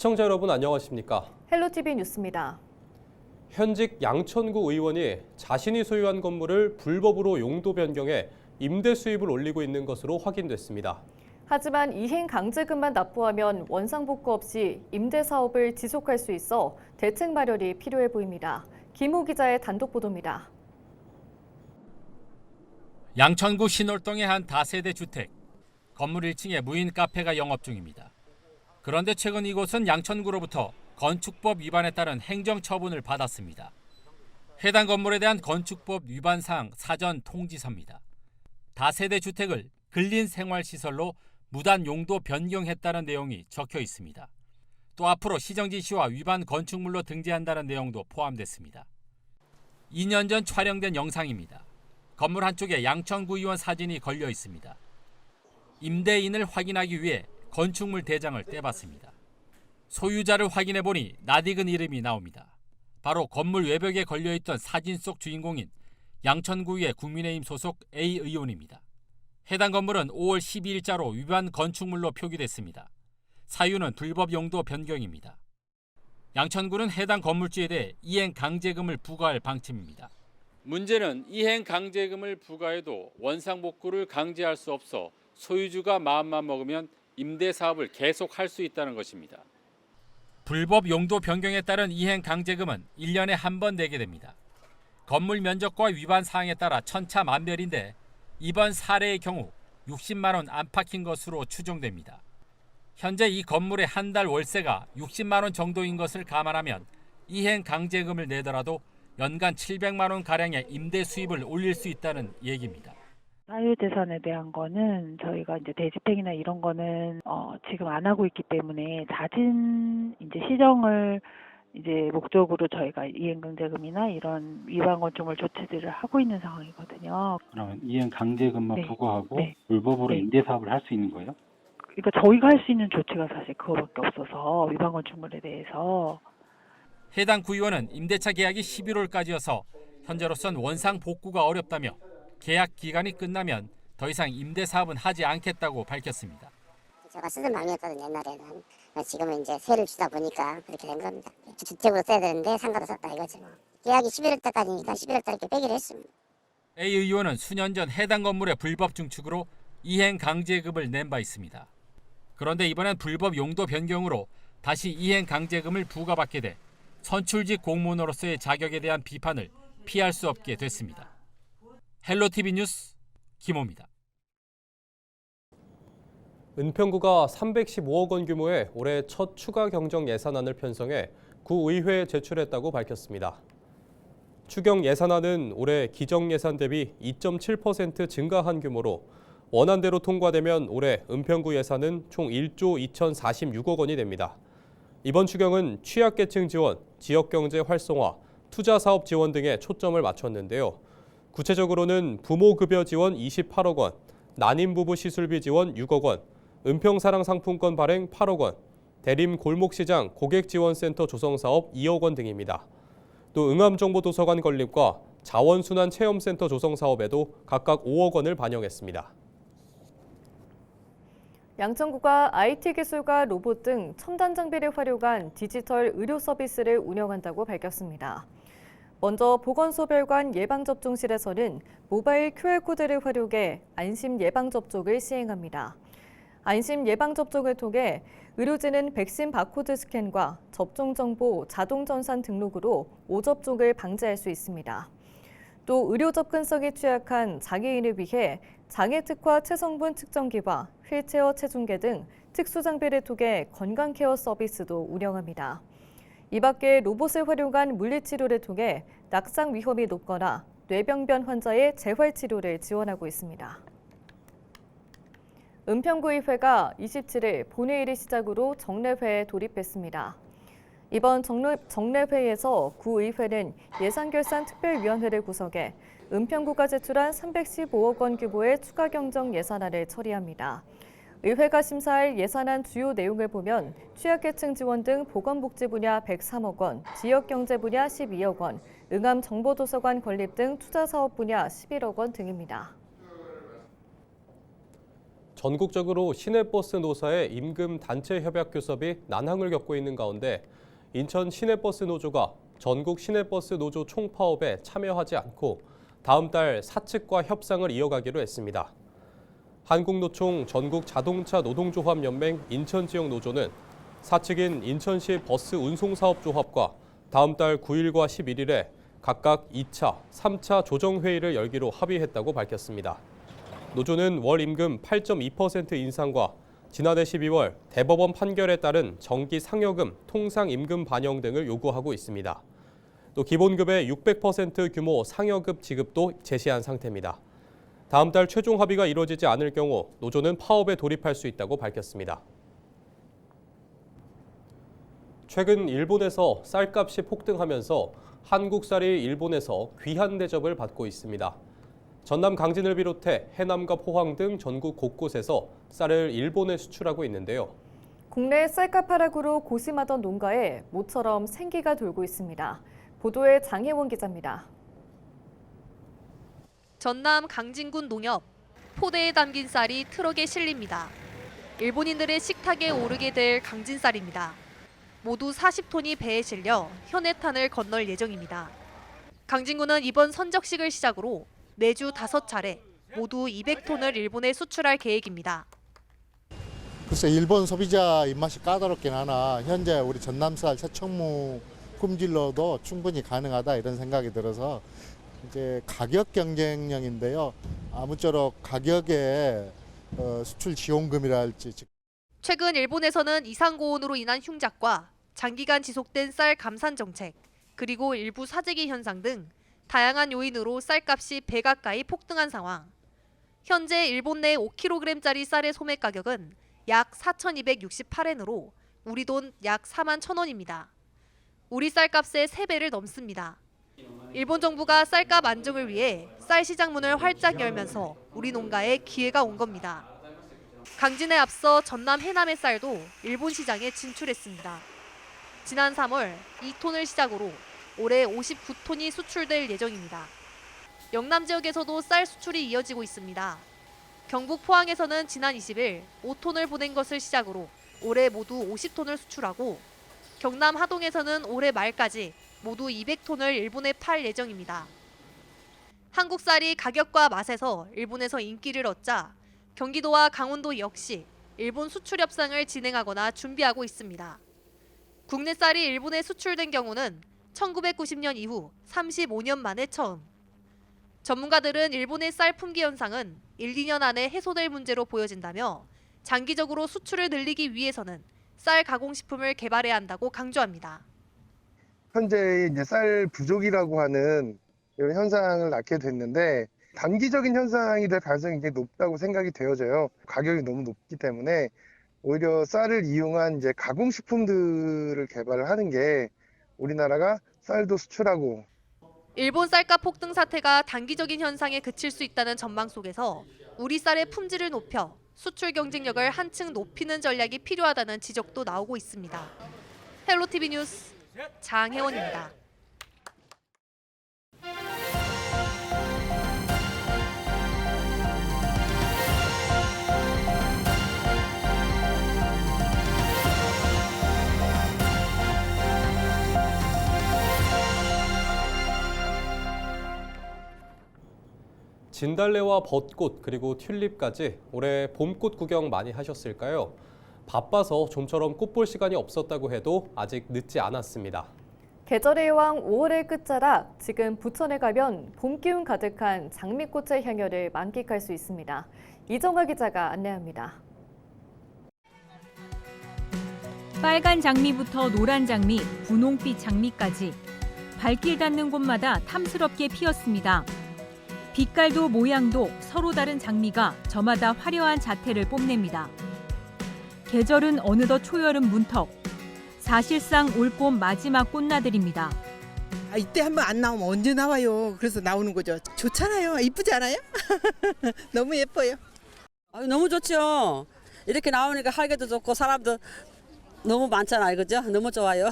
시청자 여러분 안녕하십니까? 헬로티비 뉴스입니다. 현직 양천구 의원이 자신이 소유한 건물을 불법으로 용도 변경해 임대 수입을 올리고 있는 것으로 확인됐습니다. 하지만 이행 강제금만 납부하면 원상복구 없이 임대 사업을 지속할 수 있어 대책 마련이 필요해 보입니다. 김호 기자의 단독 보도입니다. 양천구 신월동의 한 다세대 주택. 건물 1층에 무인 카페가 영업 중입니다. 그런데 최근 이곳은 양천구로부터 건축법 위반에 따른 행정처분을 받았습니다. 해당 건물에 대한 건축법 위반 사항 사전 통지서입니다. 다세대 주택을 근린생활시설로 무단 용도 변경했다는 내용이 적혀 있습니다. 또 앞으로 시정지시와 위반 건축물로 등재한다는 내용도 포함됐습니다. 2년 전 촬영된 영상입니다. 건물 한쪽에 양천구 의원 사진이 걸려 있습니다. 임대인을 확인하기 위해 건축물 대장을 떼봤습니다. 소유자를 확인해보니 낯익은 이름이 나옵니다. 바로 건물 외벽에 걸려있던 사진 속 주인공인 양천구의 국민의힘 소속 A 의원입니다. 해당 건물은 5월 12일자로 위반 건축물로 표기됐습니다. 사유는 불법 용도 변경입니다. 양천구는 해당 건물주에 대해 이행 강제금을 부과할 방침입니다. 문제는 이행 강제금을 부과해도 원상복구를 강제할 수 없어 소유주가 마음만 먹으면 임대 사업을 계속할 수 있다는 것입니다. 불법 용도 변경에 따른 이행 강제금은 1년에 한 번 내게 됩니다. 건물 면적과 위반 사항에 따라 천차만별인데 이번 사례의 경우 60만 원 안팎인 것으로 추정됩니다. 현재 이 건물의 한 달 월세가 60만 원 정도인 것을 감안하면 이행 강제금을 내더라도 연간 700만 원 가량의 임대 수입을 올릴 수 있다는 얘기입니다. 사유재산에 대한 거는 저희가 이제 대집행이나 이런 거는 지금 안 하고 있기 때문에 잦은 이제 시정을 이제 목적으로 저희가 이행강제금이나 이런 위반 건축물 조치들을 하고 있는 상황이거든요. 그러면 이행강제금만 네. 부과하고 네. 불법으로 네. 임대 사업을 할 수 있는 거예요? 그러니까 저희가 할 수 있는 조치가 사실 그거밖에 없어서 위반 건축물에 대해서. 해당 구의원은 임대차 계약이 11월까지여서 현재로선 원상 복구가 어렵다며 계약 기간이 끝나면 더 이상 임대 사업은 하지 않겠다고 밝혔습니다. 제가 쓰던 방이었거든요, 옛날에는. 지금은 이제 세를 주다 보니까 그렇게 된 겁니다. 주택으로 써야 되는데 상가로 썼다 이거지 뭐. 계약이 11월 달까지니까 11월 달에 빼기로 했습니다. A 의원은 수년 전 해당 건물의 불법 증축으로 이행 강제금을 낸 바 있습니다. 그런데 이번엔 불법 용도 변경으로 다시 이행 강제금을 부과받게 돼 선출직 공무원으로서의 자격에 대한 비판을 피할 수 없게 됐습니다. 헬로티비 뉴스 김호입니다. 은평구가 315억 원 규모의 올해 첫 추가 경정 예산안을 편성해 구의회에 제출했다고 밝혔습니다. 추경 예산안은 올해 기정 예산 대비 2.7% 증가한 규모로 원안대로 통과되면 올해 은평구 예산은 총 1조 2,046억 원이 됩니다. 이번 추경은 취약계층 지원, 지역경제 활성화, 투자사업 지원 등에 초점을 맞췄는데요. 구체적으로는 부모급여 지원 28억 원, 난임부부 시술비 지원 6억 원, 은평사랑 상품권 발행 8억 원, 대림 골목시장 고객지원센터 조성사업 2억 원 등입니다. 또 응암정보도서관 건립과 자원순환 체험센터 조성사업에도 각각 5억 원을 반영했습니다. 양천구가 IT 기술과 로봇 등 첨단 장비를 활용한 디지털 의료 서비스를 운영한다고 밝혔습니다. 먼저 보건소별관 예방접종실에서는 모바일 QR코드를 활용해 안심 예방접종을 시행합니다. 안심 예방접종을 통해 의료진은 백신 바코드 스캔과 접종정보 자동 전산 등록으로 오접종을 방지할 수 있습니다. 또 의료 접근성이 취약한 장애인을 위해 장애특화 체성분 측정기와 휠체어 체중계 등 특수장비를 통해 건강케어 서비스도 운영합니다. 이 밖에 로봇을 활용한 물리치료를 통해 낙상 위험이 높거나 뇌병변 환자의 재활치료를 지원하고 있습니다. 은평구의회가 27일 본회의를 시작으로 정례회에 돌입했습니다. 이번 정례회에서 구의회는 예산결산특별위원회를 구성해 은평구가 제출한 315억 원 규모의 추가 경정 예산안을 처리합니다. 의회가 심사할 예산안 주요 내용을 보면 취약계층 지원 등 보건복지 분야 103억 원, 지역경제 분야 12억 원, 응암정보도서관 건립 등 투자사업 분야 11억 원 등입니다. 전국적으로 시내버스 노사의 임금 단체 협약 교섭이 난항을 겪고 있는 가운데 인천 시내버스 노조가 전국 시내버스 노조 총파업에 참여하지 않고 다음 달 사측과 협상을 이어가기로 했습니다. 한국노총 전국자동차 노동조합연맹 인천지역 노조는 사측인 인천시 버스 운송사업조합과 다음 달 9일과 11일에 각각 2차, 3차 조정회의를 열기로 합의했다고 밝혔습니다. 노조는 월 임금 8.2% 인상과 지난해 12월 대법원 판결에 따른 정기 상여금, 통상 임금 반영 등을 요구하고 있습니다. 또 기본급의 600% 규모 상여급 지급도 제시한 상태입니다. 다음 달 최종 합의가 이루어지지 않을 경우 노조는 파업에 돌입할 수 있다고 밝혔습니다. 최근 일본에서 쌀값이 폭등하면서 한국 쌀이 일본에서 귀한 대접을 받고 있습니다. 전남 강진을 비롯해 해남과 포항 등 전국 곳곳에서 쌀을 일본에 수출하고 있는데요. 국내 쌀값 하락으로 고심하던 농가에 모처럼 생기가 돌고 있습니다. 보도에 장혜원 기자입니다. 전남 강진군 농협, 포대에 담긴 쌀이 트럭에 실립니다. 일본인들의 식탁에 오르게 될 강진쌀입니다. 모두 40톤이 배에 실려 현해탄을 건널 예정입니다. 강진군은 이번 선적식을 시작으로 매주 5차례 모두 200톤을 일본에 수출할 계획입니다. 글쎄 일본 소비자 입맛이 까다롭긴 하나 현재 우리 전남쌀 새청무 품질로도 충분히 가능하다 이런 생각이 들어서 이제 가격 경쟁력인데요. 아무쪼록 가격에 수출 지원금이랄지. 최근 일본에서는 이상고온으로 인한 흉작과 장기간 지속된 쌀 감산 정책, 그리고 일부 사재기 현상 등 다양한 요인으로 쌀값이 배 가까이 폭등한 상황. 현재 일본 내 5kg짜리 쌀의 소매 가격은 약 4,268엔으로 우리 돈 약 4만 1,000원입니다. 우리 쌀값의 3배를 넘습니다. 일본 정부가 쌀값 안정을 위해 쌀 시장 문을 활짝 열면서 우리 농가에 기회가 온 겁니다. 강진에 앞서 전남 해남의 쌀도 일본 시장에 진출했습니다. 지난 3월 2톤을 시작으로 올해 59톤이 수출될 예정입니다. 영남 지역에서도 쌀 수출이 이어지고 있습니다. 경북 포항에서는 지난 20일 5톤을 보낸 것을 시작으로 올해 모두 50톤을 수출하고 경남 하동에서는 올해 말까지 모두 200톤을 일본에 팔 예정입니다. 한국 쌀이 가격과 맛에서 일본에서 인기를 얻자 경기도와 강원도 역시 일본 수출 협상을 진행하거나 준비하고 있습니다. 국내 쌀이 일본에 수출된 경우는 1990년 이후 35년 만에 처음. 전문가들은 일본의 쌀 품귀 현상은 1, 2년 안에 해소될 문제로 보여진다며 장기적으로 수출을 늘리기 위해서는 쌀 가공식품을 개발해야 한다고 강조합니다. 현재 이제 쌀 부족이라고 하는 이런 현상을 낳게 됐는데 단기적인 현상이 될 가능성이 굉장히 높다고 생각이 되어져요. 가격이 너무 높기 때문에 오히려 쌀을 이용한 이제 가공식품들을 개발을 하는 게 우리나라가 쌀도 수출하고. 일본 쌀값 폭등 사태가 단기적인 현상에 그칠 수 있다는 전망 속에서 우리 쌀의 품질을 높여 수출 경쟁력을 한층 높이는 전략이 필요하다는 지적도 나오고 있습니다. 헬로티비 뉴스 장혜원입니다. 진달래와 벚꽃 그리고 튤립까지 올해 봄꽃 구경 많이 하셨을까요? 바빠서 좀처럼 꽃 볼 시간이 없었다고 해도 아직 늦지 않았습니다. 계절의 여왕 5월의 끝자락, 지금 부천에 가면 봄 기운 가득한 장미꽃의 향연을 만끽할 수 있습니다. 이정아 기자가 안내합니다. 빨간 장미부터 노란 장미, 분홍빛 장미까지 발길 닿는 곳마다 탐스럽게 피었습니다. 빛깔도 모양도 서로 다른 장미가 저마다 화려한 자태를 뽐냅니다. 계절은 어느덧 초여름 문턱. 사실상 올봄 마지막 꽃나들입니다. 이때 한번 안 나오면 언제 나와요. 그래서 나오는 거죠. 좋잖아요. 이쁘지 않아요? 너무 예뻐요. 너무 좋죠. 이렇게 나오니까 하기도 좋고 사람도 너무 많잖아요. 그죠? 너무 좋아요.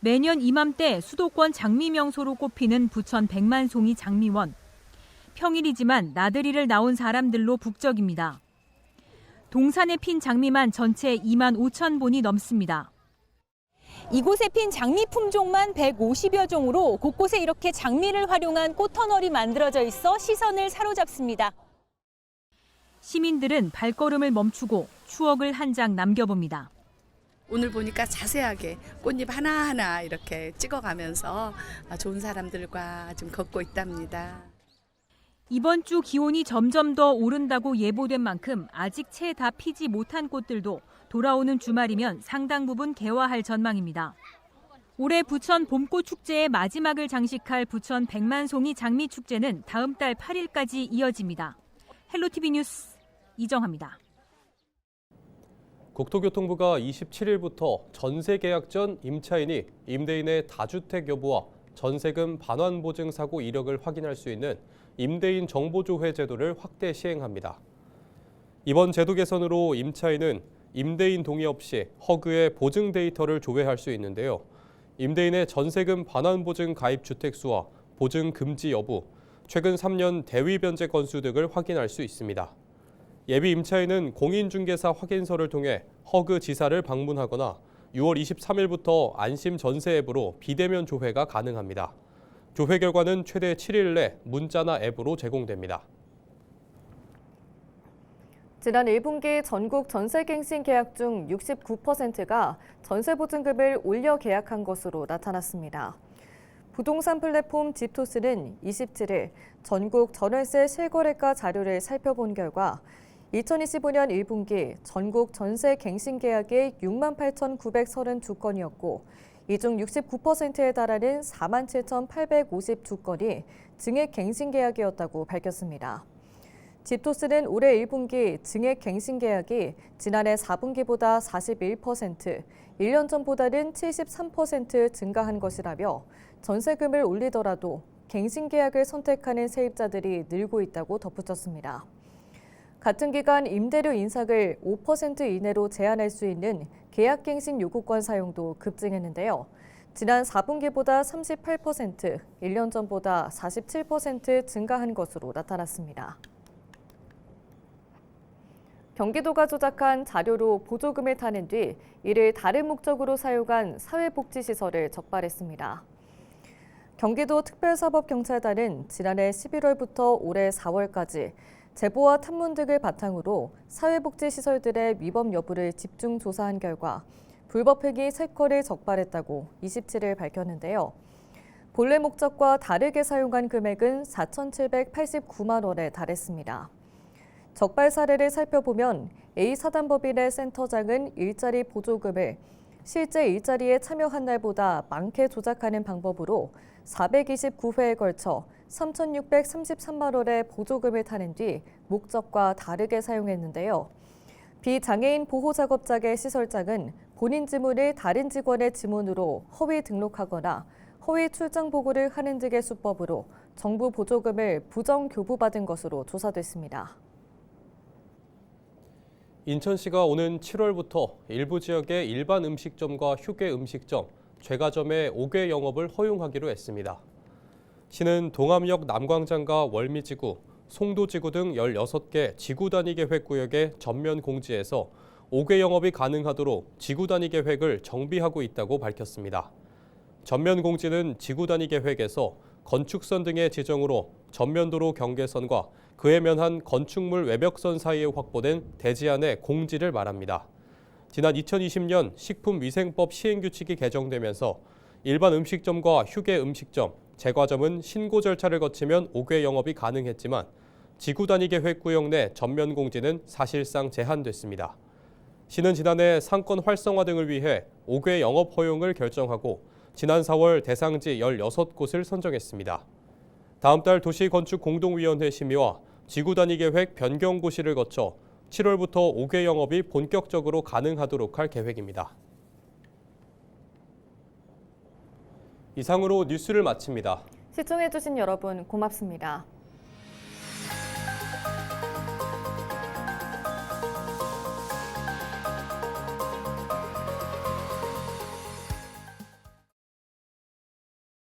매년 이맘때 수도권 장미 명소로 꼽히는 부천 백만송이 장미원. 평일이지만 나들이를 나온 사람들로 북적입니다. 동산에 핀 장미만 전체 2만 5천 본이 넘습니다. 이곳에 핀 장미 품종만 150여 종으로 곳곳에 이렇게 장미를 활용한 꽃터널이 만들어져 있어 시선을 사로잡습니다. 시민들은 발걸음을 멈추고 추억을 한 장 남겨봅니다. 오늘 보니까 자세하게 꽃잎 하나하나 이렇게 찍어가면서 좋은 사람들과 좀 걷고 있답니다. 이번 주 기온이 점점 더 오른다고 예보된 만큼 아직 채 다 피지 못한 꽃들도 돌아오는 주말이면 상당 부분 개화할 전망입니다. 올해 부천 봄꽃 축제의 마지막을 장식할 부천 백만송이 장미 축제는 다음 달 8일까지 이어집니다. 헬로티비 뉴스 이정합니다. 국토교통부가 27일부터 전세 계약 전 임차인이 임대인의 다주택 여부와 전세금 반환 보증 사고 이력을 확인할 수 있는 임대인 정보조회 제도를 확대 시행합니다. 이번 제도 개선으로 임차인은 임대인 동의 없이 허그의 보증 데이터를 조회할 수 있는데요. 임대인의 전세금 반환 보증 가입 주택 수와 보증 금지 여부, 최근 3년 대위 변제 건수 등을 확인할 수 있습니다. 예비 임차인은 공인중개사 확인서를 통해 허그 지사를 방문하거나 6월 23일부터 안심 전세 앱으로 비대면 조회가 가능합니다. 조회 결과는 최대 7일 내 문자나 앱으로 제공됩니다. 지난 1분기 전국 전세갱신 계약 중 69%가 전세보증금을 올려 계약한 것으로 나타났습니다. 부동산 플랫폼 집토스는 27일 전국 전월세 실거래가 자료를 살펴본 결과 2025년 1분기 전국 전세갱신 계약이 68,932건이었고 이 중 69%에 달하는 47,852건이 증액갱신 계약이었다고 밝혔습니다. 집토스는 올해 1분기 증액갱신 계약이 지난해 4분기보다 41%, 1년 전보다는 73% 증가한 것이라며 전세금을 올리더라도 갱신 계약을 선택하는 세입자들이 늘고 있다고 덧붙였습니다. 같은 기간 임대료 인상을 5% 이내로 제한할 수 있는 계약갱신 요구권 사용도 급증했는데요. 지난 4분기보다 38%, 1년 전보다 47% 증가한 것으로 나타났습니다. 경기도가 조작한 자료로 보조금을 타낸 뒤 이를 다른 목적으로 사용한 사회복지시설을 적발했습니다. 경기도 특별사법경찰단은 지난해 11월부터 올해 4월까지 제보와 탐문 등을 바탕으로 사회복지시설들의 위법 여부를 집중 조사한 결과 불법 행위 3건을 적발했다고 27일 밝혔는데요. 본래 목적과 다르게 사용한 금액은 4,789만 원에 달했습니다. 적발 사례를 살펴보면 A 사단법인의 센터장은 일자리 보조금을 실제 일자리에 참여한 날보다 많게 조작하는 방법으로 429회에 걸쳐 3,633만 원의 보조금을 타낸 뒤 목적과 다르게 사용했는데요. 비장애인 보호작업장의 시설장은 본인 지문을 다른 직원의 지문으로 허위 등록하거나 허위 출장 보고를 하는 등의 수법으로 정부 보조금을 부정 교부받은 것으로 조사됐습니다. 인천시가 오는 7월부터 일부 지역의 일반 음식점과 휴게 음식점, 제과점의 5개 영업을 허용하기로 했습니다. 시는 동암역 남광장과 월미지구, 송도지구 등 16개 지구 단위 계획 구역의 전면 공지에서 5개 영업이 가능하도록 지구 단위 계획을 정비하고 있다고 밝혔습니다. 전면 공지는 지구 단위 계획에서 건축선 등의 지정으로 전면도로 경계선과 그에 면한 건축물 외벽선 사이에 확보된 대지안의 공지를 말합니다. 지난 2020년 식품위생법 시행규칙이 개정되면서 일반 음식점과 휴게 음식점, 제과점은 신고 절차를 거치면 5개 영업이 가능했지만 지구 단위 계획 구역 내 전면 공지는 사실상 제한됐습니다. 시는 지난해 상권 활성화 등을 위해 5개 영업 허용을 결정하고 지난 4월 대상지 16곳을 선정했습니다. 다음 달 도시건축공동위원회 심의와 지구 단위 계획 변경 고시를 거쳐 7월부터 5개 영업이 본격적으로 가능하도록 할 계획입니다. 이상으로 뉴스를 마칩니다. 시청해주신 여러분 고맙습니다.